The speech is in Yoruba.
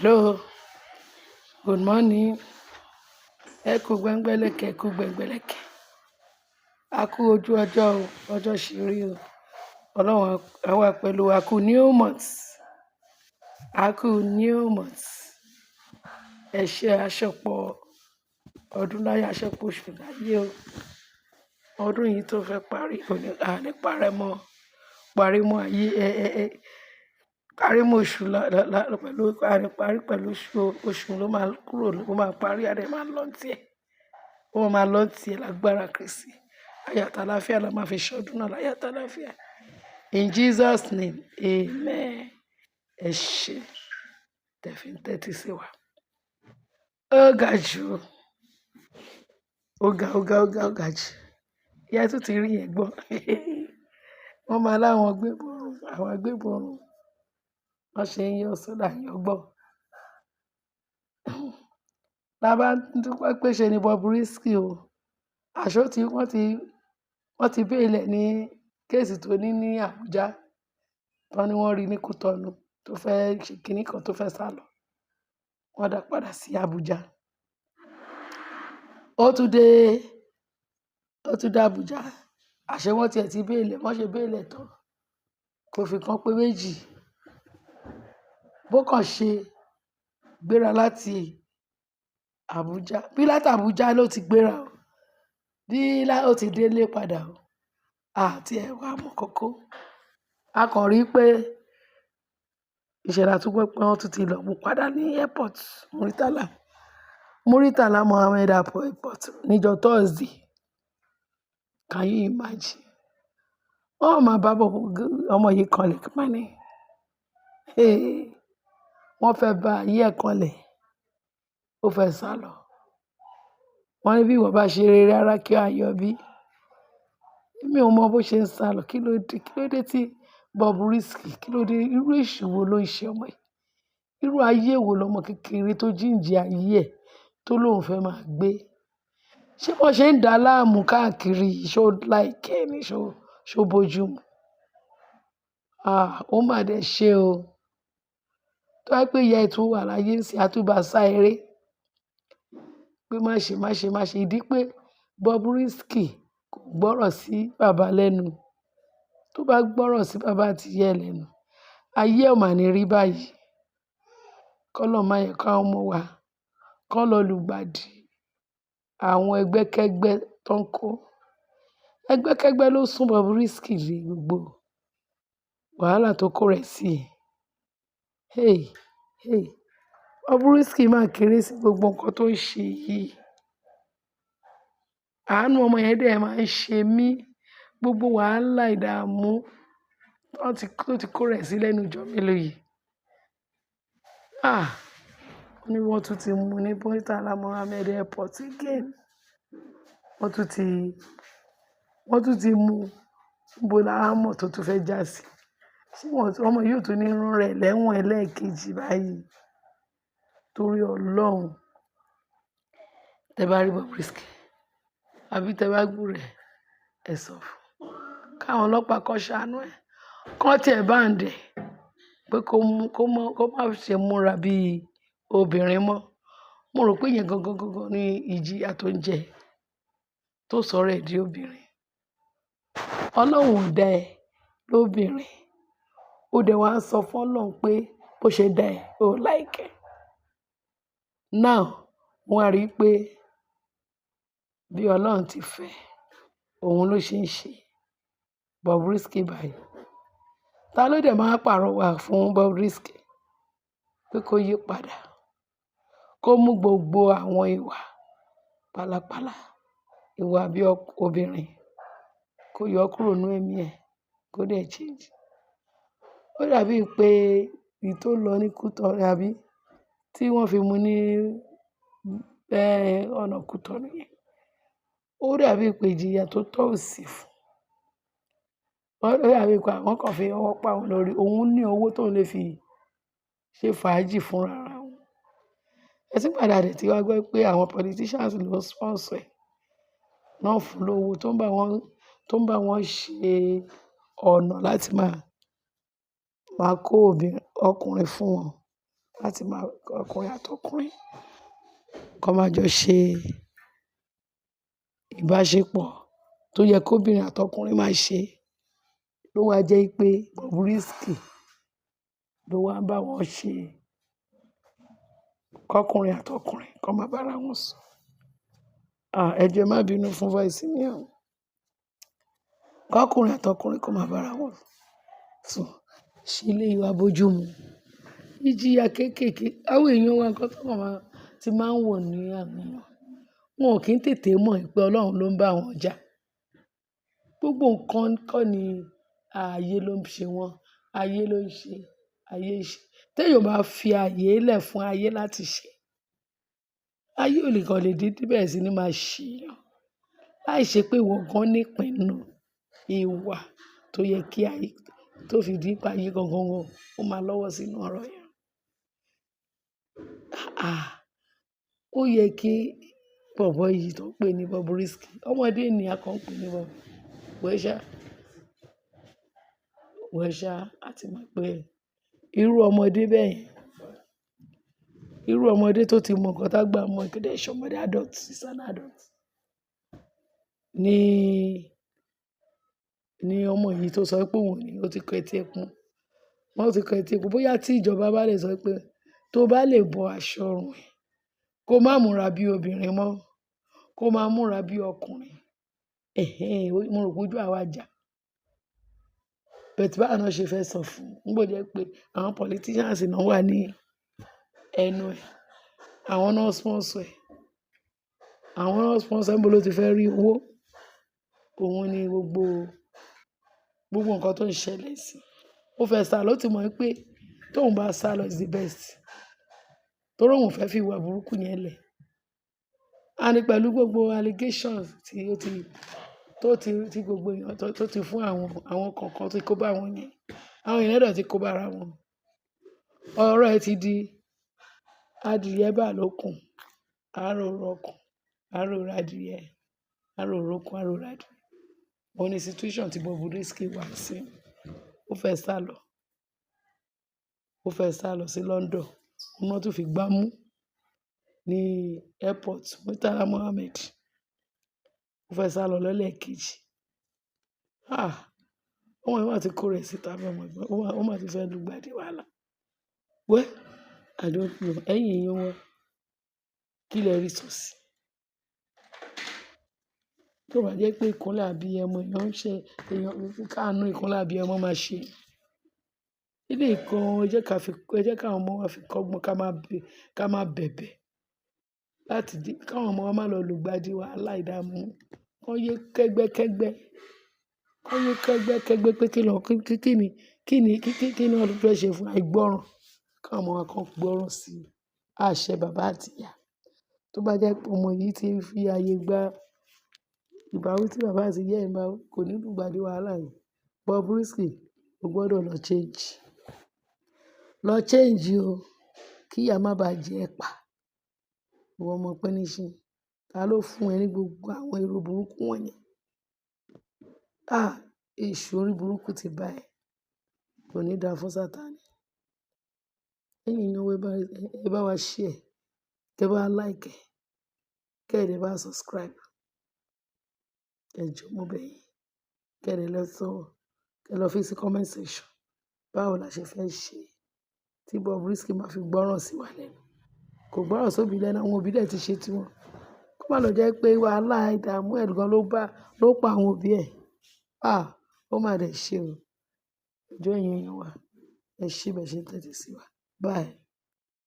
Hello, good morning. Ẹ kú gbẹ́ngbẹ́lẹ́kẹ̀, ẹ kú gbẹ́ngbẹ́lẹ́kẹ̀. A kú ojú ọjọ́ o, ọjọ́ ṣì rí o. Ọlọ́run á wà pẹ̀lú wa. A kú new month. A kú new month. Ẹ ṣe aṣọpọ̀ ọdún láyé, aṣọpọ̀ oṣù láyé o. Ọdún yìí tó fẹ́ parí, àní parẹ́ mọ́, parí mọ́ ayé, parí mọ́ oṣù pẹ̀lú àní parí pẹ̀lú oṣù ló máa kúrò, ló máa parí, àdé máa lọ tiẹ̀. Ó máa lọ tiẹ̀ lágbára Kristi. Ayàtà láfíà la máa fi ṣọdún náà láyàtà láfíà. In Jesus name, amen. Ẹ ṣé tẹ̀fí ń tẹ́tí sí wa. Ó ga jù o. Ó ga jù. Ìyá tún ti rí yẹn gbọ́. Wọ́n máa láwọn gbéborun, àwọn agbéborun. Wọ́n ṣe ń yọ sódà yọ gbọ́. Lábá dúpẹ́ pé ṣe ni Bobrisky o. Àṣọ tí wọ́n ti béèlẹ̀ ní kéèsì tó ní Àbújá. Wọ́n ní wọ́n rí ní Kútọ̀nù tó fẹ́ ṣe kinní kan tó fẹ́ sálọ. Wọ́n dá padà sí Àbújá. Ó tún dé Àbújá. Àṣé wọ́n tiẹ̀ ti béèlẹ̀, wọ́n ṣe béèlẹ̀ tán. Kò fi kan pé méjì. Bó kàn ṣe gbéra láti Àbújá. Bí láti Àbújá ló ti gbéra o. Bí ó ti délé padà o. Àti ẹ̀ wá mọ̀ kókó. A kàn rí pé ìṣẹ̀lẹ̀ àtúgbọ́ pé wọ́n tún ti lọ mú padà ní airport Muritala Mohammed Airport níjọ́ Thursday. Can you imagine? Wọ́n máa bá ọmọ yìí kanlẹ̀ kí wọ́n ní. Wọ́n fẹ́ bá ayé ẹ̀ kanlẹ̀. Ó fẹ́ sálọ. Wọ́n ní bí ìwọ bá ṣe rere ara kí ó ayọ̀ bí. Èmi ò mọ bó ṣe ń sálọ. Kí ló dé tí Bobrisky, kí ló dé irú èṣù wo ló ń ṣe ọmọ yìí? Irú ayé wo lọmọ kékeré tó jíǹde ayé ẹ̀ tó lóun fẹ́ máa gbé? Ṣé bó ṣe ń dà á láàmú káàkiri ṣó láìkẹ́ ni ṣó bójú mu? Ó mà dẹ̀ ṣe o. Tó bá pé ìyá ẹ̀ tún wà láyé ń sìn, a tún bá sá eré. Pé má ṣe. Ìdí pé Bobrisky kò gbọ́rọ̀ sí bàbá lẹ́nu. Tó bá gbọ́rọ̀ sí bàbá àti ìyá ẹ̀ lẹ́nu, ayé ẹ̀ ò mà ní rí báyìí. K'Ọlọ́run má jẹ́ káwọn ọmọ wa kán lọ lùgbàdì àwọn ẹgbẹ́kẹ́gbẹ́ tó ń kó. Ẹgbẹ́kẹ́gbẹ́ ló sún Bobrisky dé gbogbo wàhálà tó kó rẹ̀ sí. Bobrisky máa kéré sí gbogbo nǹkan tó ń ṣe yìí. Àánú ọmọ yẹn dẹ̀ máa ń ṣe mí. Gbogbo wàhálà ìdààmú tó ti kó rẹ̀ sí lẹ́nu ọjọ́ mélòó yìí. Wọ́n ní wọ́n tún ti mú ní Muritala Mohammed Airport again. Wọ́n tún ti mú níbo la mọ̀ tó tún fẹ́ já sí. Ṣé ọmọ yóò tún ní rán rẹ̀ lẹ́wọ̀n ẹlẹ́ẹ̀kejì báyìí? Torí Ọlọ́run. Tẹ bá rí Bobrisky àbí tẹ bá gbúròó rẹ̀, ẹ sọ fún. Káwọn ọlọ́pàá kan ṣàánú ẹ̀. Kán tiẹ̀ báǹdì ẹ̀ pé kó má ṣe múra bí obìnrin mọ́. Mo rò pé ìyẹn gangan ni ìjìyà tó ń jẹ tó sọ̀rọ̀ ẹ̀ di obìnrin. Ọlọ́run ò dá ẹ lóbìnrin. Ó dẹ̀ wá ń sọ fún Ọlọ́run pé bó ṣe dá ẹ, ó láìkẹ́. Now, wọ́n á rí i pé bí Ọlọ́run ti fẹ́, òun ló ṣe ń ṣe Bobrisky báyìí. Ta ló dẹ̀ máa pàrọwà fún Bobrisky pé kó yí padà, kó mú gbogbo àwọn ìwà pálapàla, ìwà bí obìnrin, kó yọ kúrò nínú ẹ̀mí ẹ̀, kó dẹ̀ change. Ó dàbí pé èyí tó lọ ní Kútọ̀nù àbí tí wọ́n fi mú ní ọ̀nà Kútọ̀nù yẹn. Ó dàbí pé ìjìyà tó tọ́ ò sí fún. Ó dàbí pé àwọn kan fi ọwọ́ pa òun lórí. Òun ní owó tóun lè fi ṣe fàájì fúnra òun. Ẹ sì padà dẹ̀ tí wá gbọ́ pé àwọn politicians ló sponsor ẹ̀. Náà fún lówó tó ń bá wọn ṣe ọ̀nà láti máa kó ọkùnrin fún wọn. láti máa ọkùnrin àtọkùnrin kó máa jọ ṣe ìbáṣepọ̀ tó yẹ kóbìnrin àtọkùnrin máa ṣe ló wá jẹ́ pé Bobrisky ló wá ń bá wọn ṣe kọkùnrin àtọkùnrin kó máa bára wọn sùn. Ẹ jọ̀ọ́ má bínú fún voice mi o. Kọkùnrin àtọkùnrin kó máa bára wọn sùn ṣe ilé ìwà bójúmu. Ìjìyà kéékèèké àwọn èèyàn wa nǹkan tó kàn ti máa ń wọ̀ ní àwọn èèyàn wọn ò kí ń tètè mọ̀ pé Ọlọ́run ló ń bá wọn jà. Gbogbo nǹkan kọ́ ni ayé ló ń ṣe wọ́n, ayé ló ń ṣe, ayé ń ṣe. Téèyàn bá fi ààyè lẹ̀ fún ayé láti ṣe, ayé ò lè kàn lè dédé bẹ̀rẹ̀ sí ní máa ṣèyàn láì ṣe pé ìwọ gan nípinnu ìwà tó yẹ kí ayé tó fi di pé ayé gangan ó máa lọ́wọ́ sínú ọ̀rọ̀ yẹn. Ó yẹ kí bọ̀bọ́ yìí tó ń pè ní Bobrisky, ọmọdé ni a kàn ń pè ní Bob. Wẹ́ṣà àti mọ̀ pé irú ọmọdé bẹ́ẹ̀ yẹn, irú ọmọdé tó ti mọ nǹkan tágbà mọ̀ kí dẹ̀ ṣe ọmọdé adult, is an adult. Ní ọmọ yìí tó sọ pé òun ni ó ti kọ etí ẹkún. Wọ́n ti kọ etí ẹkún bóyá tí ìjọba bá lè sọ pé tó bá lè bọ aṣọ ọrùn ẹ̀ kó má múra bí obìnrin mọ́, kó má múra bí ọkùnrin. Mo rò pé ojú àwa jà. Bẹ̀tí báwo náà ṣe fẹ́ sọ fún un nígbà jẹ́ pé àwọn politicians náà wà ní ẹnu ẹ̀, àwọn náà sponsor ẹ̀, àwọn náà sponsor ẹ̀ ń bọ̀ ló ti fẹ́ rí owó. Òun ni gbogbo nǹkan tó ń ṣẹlẹ̀ sí. Ó fẹ́ sálọ, ó ti mọ̀ pé tóun bá sálọ is the best. Torí òun fẹ́ fi ìwà burúkú yẹn lẹ̀. Àní pẹ̀lú gbogbo allegations tí gbogbo èèyàn tó ti fún àwọn kọ̀ọ̀kan tí kó bá wọn yẹn. Àwọn èèyàn náà ti kó bá ara wọn. Ọ̀rọ̀ ẹ ti di adìyẹ bá lókun, àárò rọkùn, àárò radìyẹ, àárò rókun, àárò radìyẹ. Òun ni situation tí Bobrisky wà sí. Ó fẹ́ sálọ sí London. Òun náà tún fi Gbamu ní airport Murtala Mohammed. Ó fẹ́ sálọ lẹ́lẹ́kejì. Ọmọ yẹn máa ti kó rẹ̀ síta fún ọmọ ẹ̀gbọ́n. Ó máa ti fẹ́ lùgbàdì wàhálà. I don't know. Ẹ̀yin èèyàn wọn kí lẹ rí sọ sí. Tó bá jẹ́ pé ìkúnlẹ̀ abiyamọ èèyàn ń ṣe èèyàn káàánú ìkúnlẹ̀ abiyamọ máa ṣe. Ilé ìkan ẹ jẹ́ káwọn ọmọ wa fi kọ́gbọ́n ká máa bẹ̀bẹ̀ láti káwọn ọmọ wa má lọ lùgbàdì wàhálà ìdààmú. Kọ́ yé kẹ́gbẹ́kẹ́gbẹ́. Kọ́ yé kẹ́gbẹ́kẹ́gbẹ́ pé kí ni ọdún fẹ́ ṣe fún àìgbọ́ràn. Káwọn ọmọ wa kan gbọ́ràn sí àṣẹ bàbá àti ìyá. Tó bá jẹ́ pé ọmọ yìí ti fi ààyè gba ìbáwí tí bàbá àti ìyá ẹ̀ máa kò ní lùgbàdì wàhálà yìí. Bobrisky o gbọ́dọ̀ lọ change. Lọ change o kí ìyá má bàa jẹ ẹ́ pa. Ìwọ ọmọ pẹ́níṣìn. Ta ló fún ẹ ní gbogbo àwọn èrò burúkú wọ̀nyẹn? Èṣù orí burúkú ti bá ẹ. Kò ní dáa fún Sátánì. Ẹ̀yin èèyàn ẹ bá wa share, kẹ́ bá like, kẹ́ ẹ bá subscribe. Ẹ jọ̀ọ́ mo bẹ̀ yín. Kẹ́ ẹ lọ fi sí comment section. Báwo la ṣe fẹ́ ṣe tí Bobrisky máa fi gbọ́ràn sí wa lẹ́nu? Kò gbọ́ràn sóbì lẹ́nu, àwọn òbí dẹ̀ ti ṣe tiwọn. Kó má lọ jẹ́ pé wàhálà ìdààmú ẹ̀ gan ló pa àwọn òbí ẹ̀. Ó má dẹ̀ ṣe o. Ẹ̀yin èèyàn wa, ẹ ṣé bẹ́ẹ̀ ṣe ń tẹ́tí sí wa. Bye.